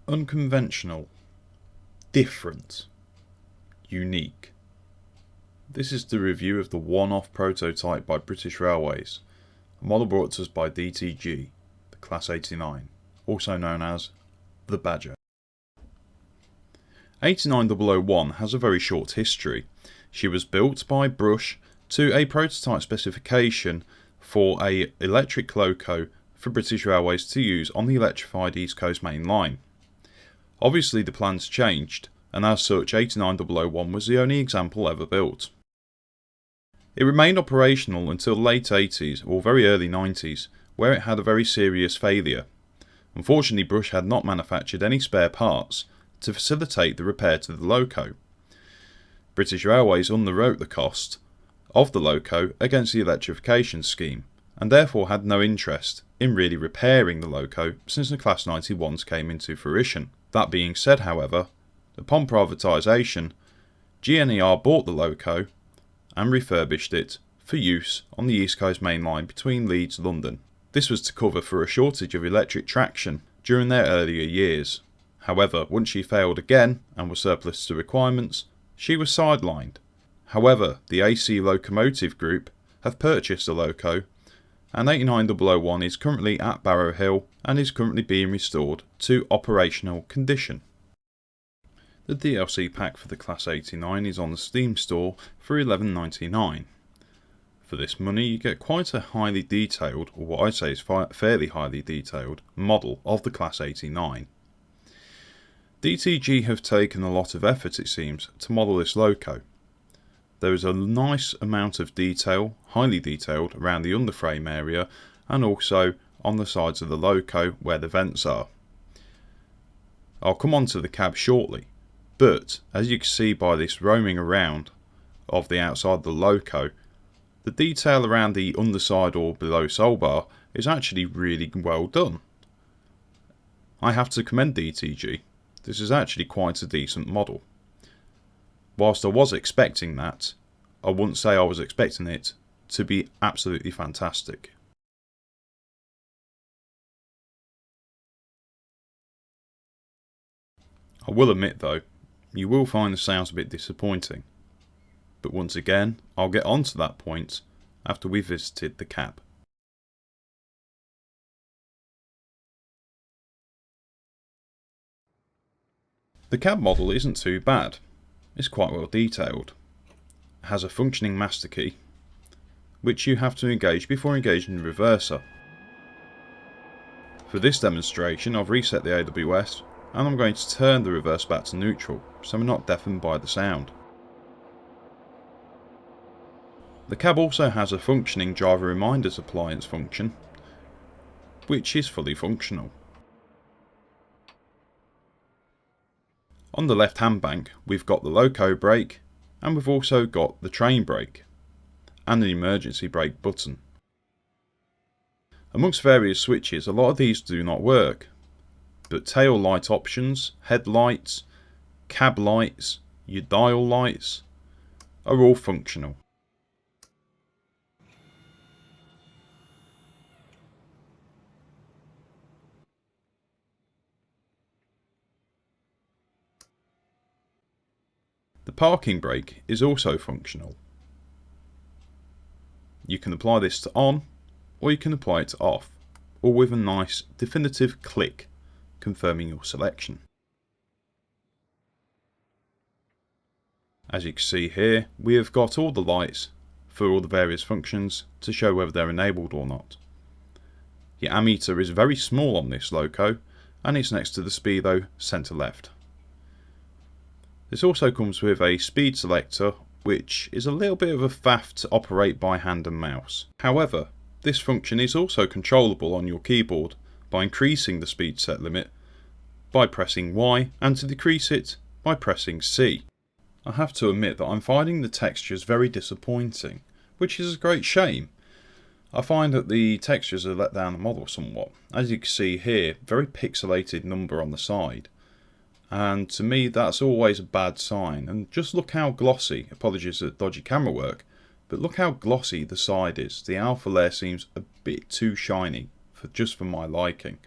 Unconventional, different, unique. This is the review of the one-off prototype by British Railways, a model brought to us by DTG, the Class 89, also known as the Badger. 89001 has a very short history. She was built by Brucie to a prototype specification for an electric loco for British Railways to use on the electrified East Coast Main Line. Obviously the plans changed, and as such 89001 was the only example ever built. It remained operational until the late 80s or very early 90s, where it had a very serious failure. Unfortunately, Brucie had not manufactured any spare parts to facilitate the repair to the loco. British Railways underwrote the cost of the loco against the electrification scheme, and therefore had no interest in really repairing the loco since the Class 91s came into fruition. That being said, however, upon privatisation, GNER bought the loco and refurbished it for use on the East Coast Main Line between Leeds and London. This was to cover for a shortage of electric traction during their earlier years. However, once she failed again and was surplus to requirements, she was sidelined. However, the AC Locomotive Group have purchased the loco, and 89001 is currently at Barrow Hill and is currently being restored to operational condition. The DLC pack for the Class 89 is on the Steam store for $11.99. For this money you get quite a highly detailed, or what I'd say is fairly highly detailed, model of the Class 89. DTG have taken a lot of effort, it seems, to model this loco. There is a nice amount of detail, highly detailed, around the underframe area and also on the sides of the loco where the vents are. I'll come on to the cab shortly, but as you can see by this roaming around of the outside of the loco, the detail around the underside or below sole bar is actually really well done. I have to commend DTG. This is actually quite a decent model. Whilst I was expecting that, I wouldn't say I was expecting it to be absolutely fantastic. I will admit though, you will find the sounds a bit disappointing. But once again, I'll get on to that point after we've visited the cab. The cab model isn't too bad. It's quite well detailed. It has a functioning master key, which you have to engage before engaging the reverser. For this demonstration I've reset the AWS and I'm going to turn the reverse back to neutral so we're not deafened by the sound. The cab also has a functioning driver reminders appliance function, which is fully functional. On the left hand bank we've got the loco brake, and we've also got the train brake and an emergency brake button. Amongst various switches, a lot of these do not work, but tail light options, headlights, cab lights, your dial lights are all functional. The parking brake is also functional. You can apply this to on, or you can apply it to off, or with a nice definitive click confirming your selection. As you can see here, we have got all the lights for all the various functions to show whether they're enabled or not. Your ammeter is very small on this loco, and it's next to the speedo centre left. This also comes with a speed selector, which is a little bit of a faff to operate by hand and mouse. However, this function is also controllable on your keyboard by increasing the speed set limit by pressing Y, and to decrease it by pressing C. I have to admit that I'm finding the textures very disappointing, which is a great shame. I find that the textures have let down the model somewhat. As you can see here, very pixelated number on the side. And to me that's always a bad sign. And just look how glossy, apologies for dodgy camera work, but look how glossy the side is. The alpha layer seems a bit too shiny just for my liking.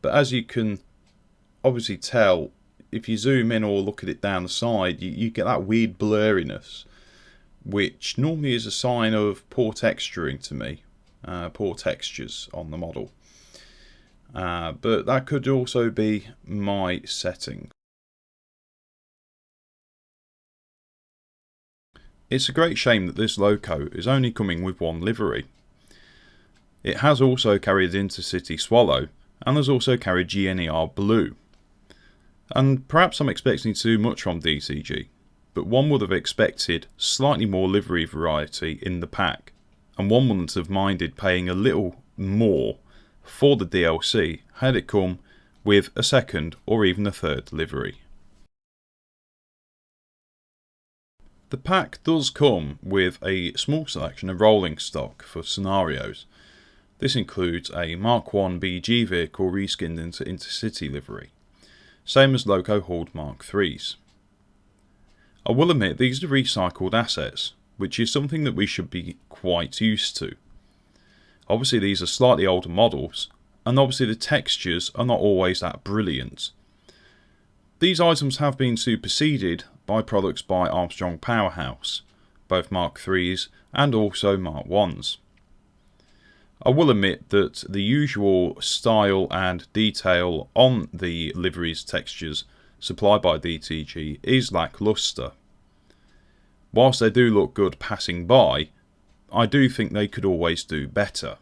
But as you can obviously tell, if you zoom in or look at it down the side, you get that weird blurriness, which normally is a sign of poor texturing to me, poor textures on the model. But that could also be my setting. It's a great shame that this Loco is only coming with one livery. It has also carried Intercity Swallow, and has also carried GNER Blue. And perhaps I'm expecting too much from DTG, but one would have expected slightly more livery variety in the pack, and one wouldn't have minded paying a little more for the DLC had it come with a second or even a third livery. The pack does come with a small selection of rolling stock for scenarios. This includes a Mark 1 BG vehicle reskinned into Intercity livery, same as Loco Hauled Mark 3s. I will admit these are recycled assets, which is something that we should be quite used to. Obviously these are slightly older models, and obviously the textures are not always that brilliant. These items have been superseded by products by Armstrong Powerhouse, both Mark 3s and also Mark 1s. I will admit that the usual style and detail on the livery's textures supplied by DTG is lacklustre. Whilst they do look good passing by, I do think they could always do better.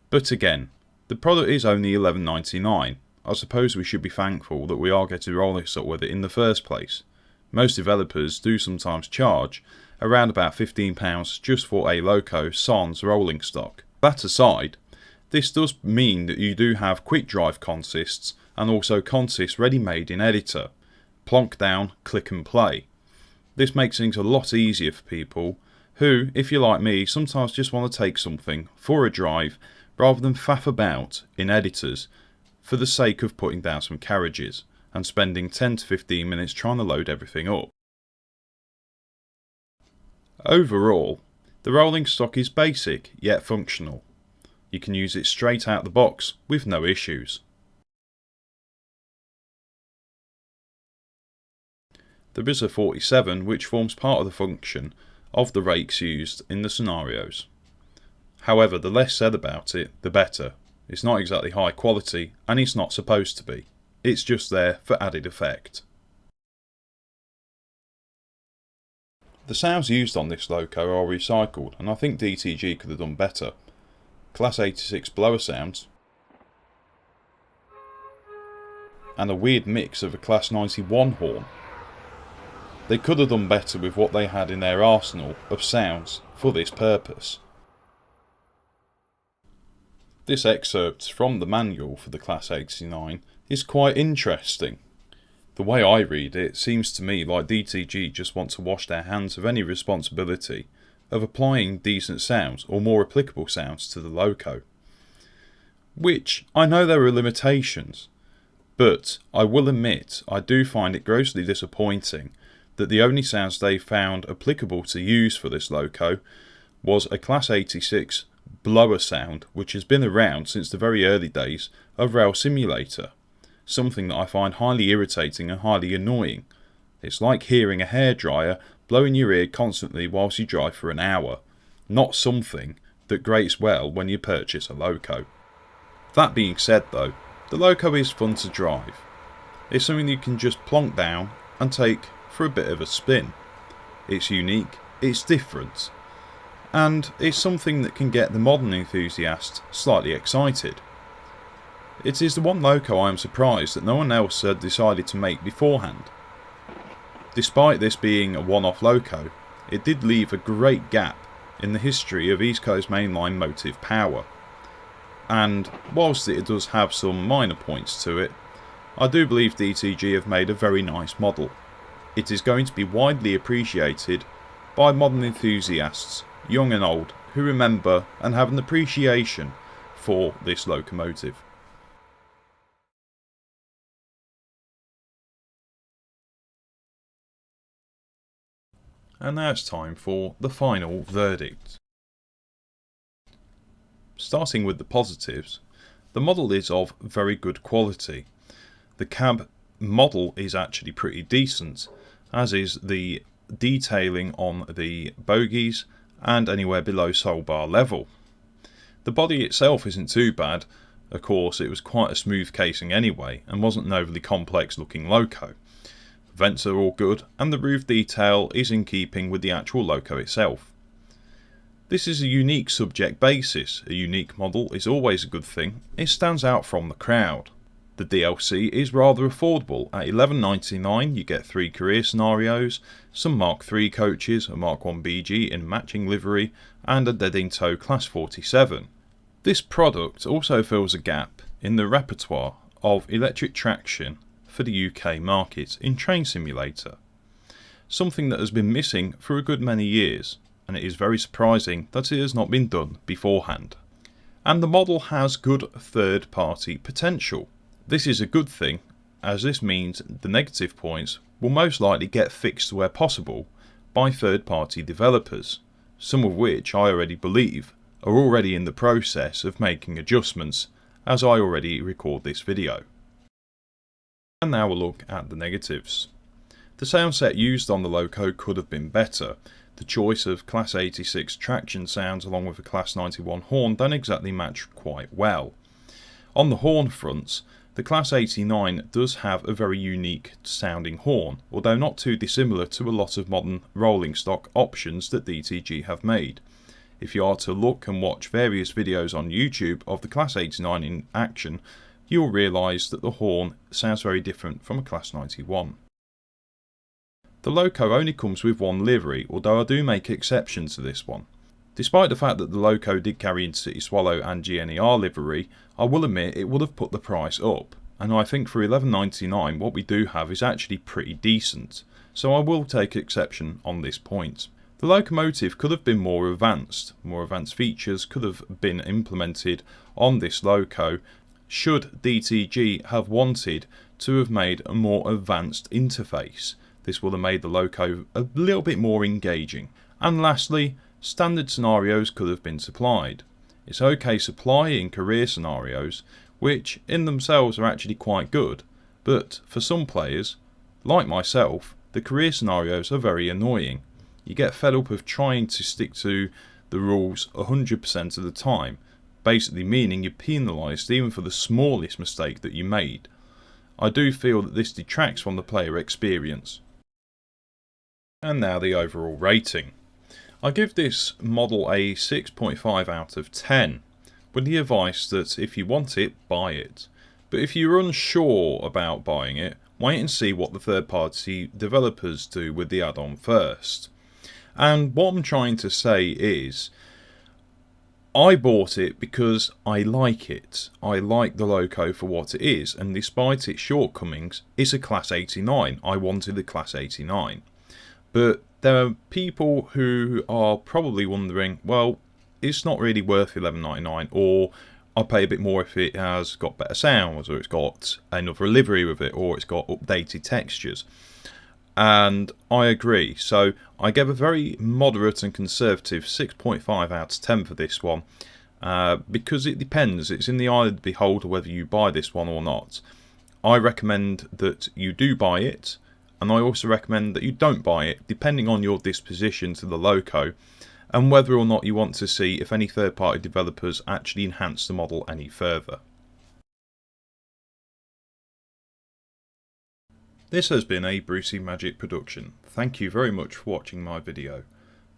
But again, the product is only $11.99. I suppose we should be thankful that we are getting rolling stock with it in the first place. Most developers do sometimes charge around about £15 just for a Loco sans rolling stock. That aside, this does mean that you do have quick drive consists and also consists ready made in editor. Plonk down, click and play. This makes things a lot easier for people who, if you're like me, sometimes just want to take something for a drive rather than faff about in editors for the sake of putting down some carriages and spending 10 to 15 minutes trying to load everything up. Overall, the rolling stock is basic yet functional. You can use it straight out the box with no issues. There is a 47 which forms part of the function of the rakes used in the scenarios. However, the less said about it, the better. It's not exactly high quality, and it's not supposed to be. It's just there for added effect. The sounds used on this Loco are recycled, and I think DTG could have done better. Class 86 blower sounds, and a weird mix of a Class 91 horn. They could have done better with what they had in their arsenal of sounds for this purpose. This excerpt from the manual for the Class 89 is quite interesting. The way I read it seems to me like DTG just want to wash their hands of any responsibility of applying decent sounds or more applicable sounds to the Loco. Which, I know there are limitations, but I will admit I do find it grossly disappointing that the only sounds they found applicable to use for this Loco was a Class 86 blower sound which has been around since the very early days of Rail Simulator, something that I find highly irritating and highly annoying. It's like hearing a hairdryer blow in your ear constantly whilst you drive for an hour, not something that grates well when you purchase a Loco. That being said though, the Loco is fun to drive. It's something you can just plonk down and take for a bit of a spin. It's unique, it's different, and it's something that can get the modern enthusiast slightly excited. It is the one Loco I am surprised that no one else had decided to make beforehand. Despite this being a one-off Loco, it did leave a great gap in the history of East Coast mainline motive power, and whilst it does have some minor points to it, I do believe DTG have made a very nice model. It is going to be widely appreciated by modern enthusiasts, young and old, who remember and have an appreciation for this locomotive. And now it's time for the final verdict. Starting with the positives, the model is of very good quality. The cab model is actually pretty decent, as is the detailing on the bogies and anywhere below sole bar level. The body itself isn't too bad. Of course, it was quite a smooth casing anyway and wasn't an overly complex looking Loco. Vents are all good and the roof detail is in keeping with the actual Loco itself. This is a unique subject basis. A unique model is always a good thing. It stands out from the crowd. The DLC is rather affordable. At $11.99 you get 3 career scenarios, some Mark III coaches, a Mark I BG in matching livery and a dead in tow Class 47. This product also fills a gap in the repertoire of electric traction for the UK market in Train Simulator, something that has been missing for a good many years, and it is very surprising that it has not been done beforehand. And the model has good third party potential. This is a good thing, as this means the negative points will most likely get fixed where possible by third party developers, some of which I already believe are already in the process of making adjustments as I already record this video. And now we'll look at the negatives. The sound set used on the Loco could have been better. The choice of Class 86 traction sounds along with a Class 91 horn don't exactly match quite well. On the horn fronts, the Class 89 does have a very unique sounding horn, although not too dissimilar to a lot of modern rolling stock options that DTG have made. If you are to look and watch various videos on YouTube of the Class 89 in action, you'll realise that the horn sounds very different from a Class 91. The Loco only comes with one livery, although I do make exceptions to this one. Despite the fact that the Loco did carry Intercity Swallow and GNER livery, I will admit it would have put the price up, and I think for $11.99 what we do have is actually pretty decent, so I will take exception on this point. The locomotive could have been more advanced features could have been implemented on this Loco should DTG have wanted to have made a more advanced interface. This would have made the Loco a little bit more engaging. And lastly, standard scenarios could have been supplied. It's okay supplying career scenarios, which in themselves are actually quite good, but for some players, like myself, the career scenarios are very annoying. You get fed up of trying to stick to the rules 100% of the time, basically meaning you're penalised even for the smallest mistake that you made. I do feel that this detracts from the player experience. And now the overall rating. I give this model a 6.5 out of 10, with the advice that if you want it, buy it. But if you're unsure about buying it, wait and see what the third party developers do with the add-on first. And what I'm trying to say is, I bought it because I like it. I like the Loco for what it is, and despite its shortcomings, it's a Class 89. I wanted a Class 89. But there are people who are probably wondering, well, it's not really worth $11.99, or I'll pay a bit more if it has got better sounds, or it's got another livery with it, or it's got updated textures. And I agree, so I gave a very moderate and conservative 6.5 out of 10 for this one, because it depends. It's in the eye of the beholder whether you buy this one or not. I recommend that you do buy it, and I also recommend that you don't buy it, depending on your disposition to the Loco, and whether or not you want to see if any third-party developers actually enhance the model any further. This has been a Brucie-Magik production. Thank you very much for watching my video.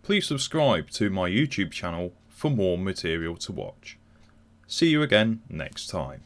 Please subscribe to my YouTube channel for more material to watch. See you again next time.